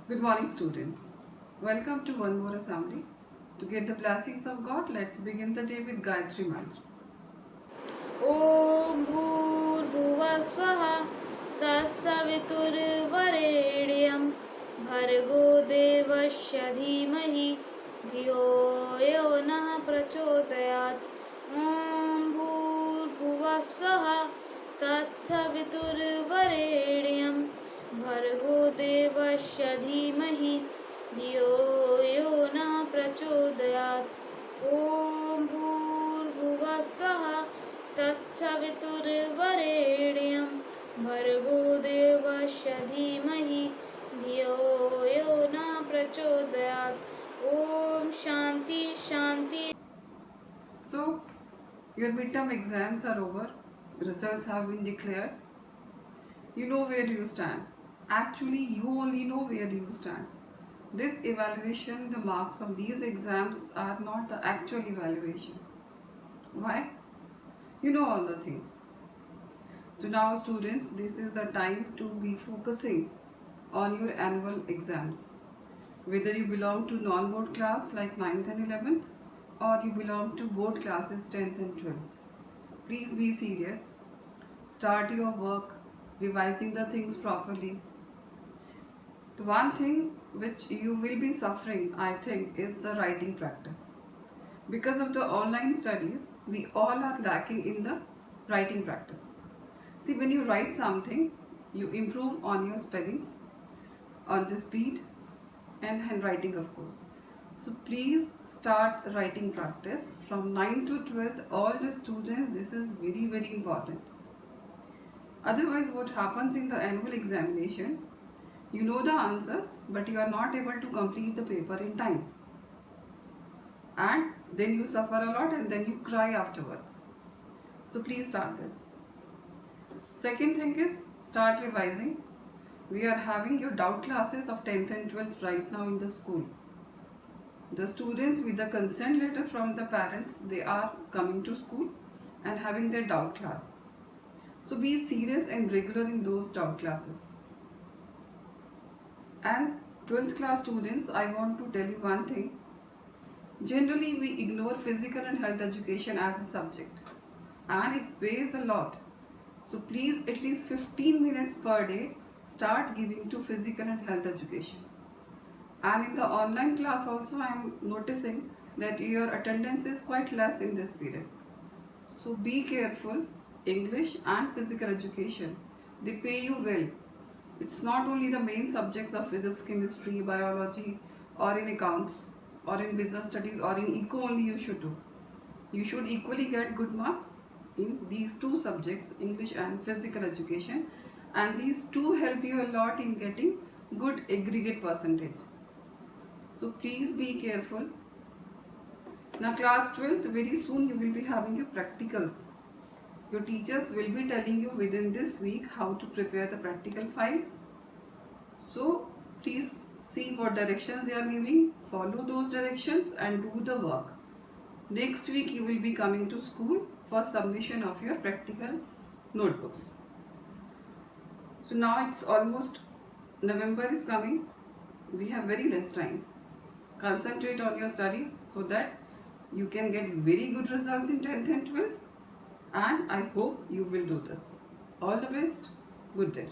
Good morning, students. Welcome to one more assembly. To get the blessings of God, let's begin the day with Gayatri Mantra. ॐ भूर्भुवः स्वः तत्सवितुर्वरेण्यं भर्गो देवस्य धीमहि धियो यो नः प्रचोदयात् ॐ भूर्भुवः स्वः तत्सवितुर्वरेण्यं भर्गो देवस्य धीमहि धियो यो नः प्रचोदयात् ॐ भूर्भुवः स्वः तत्सवितुर्वरेण्यं भर्गो देवस्य धीमहि धियो यो न प्रचोदयात् ॐ शान्ति शान्ति. So, your midterm exams are over, results have been declared. You know where you stand. Actually, you only know where you stand. This evaluation, the marks of these exams are not the actual evaluation. Why? You know all the things. So now students, this is the time to be focusing on your annual exams. Whether you belong to non-board class like 9th and 11th or you belong to board classes 10th and 12th. Please be serious. Start your work, revising the things properly. The one thing which you will be suffering, I think, is the writing practice. Because of the online studies, we all are lacking in the writing practice. See, when you write something, you improve on your spellings, on the speed, and handwriting, of course. So please start writing practice from 9th to 12th. All the students, this is very, very important. Otherwise, what happens in the annual examination, you know the answers, but you are not able to complete the paper in time. And then you suffer a lot and then you cry afterwards. So please start this. Second thing is start revising. We are having your doubt classes of 10th and 12th right now in the school. The students with the consent letter from the parents, they are coming to school and having their doubt class. So be serious and regular in those doubt classes. And 12th class students, I want to tell you one thing. Generally, we ignore physical and health education as a subject, and it pays a lot. So please, at least 15 minutes per day, start giving to physical and health education. And in the online class also, I am noticing that your attendance is quite less in this period. So be careful. English and physical education, they pay you well. It's not only the main subjects of physics, chemistry, biology, or in accounts, or in business studies, or in eco only you should do. You should equally get good marks in these two subjects, English and physical education, and these two help you a lot in getting good aggregate percentage. So please be careful. Now class 12th, very soon you will be having your practicals. Your teachers will be telling you within this week how to prepare the practical files. So please see what directions they are giving, follow those directions and do the work. Next week you will be coming to school for submission of your practical notebooks. So now it's almost November is coming. We have very less time. Concentrate on your studies so that you can get very good results in 10th and 12th, and I hope you will do this. All the best. Good day.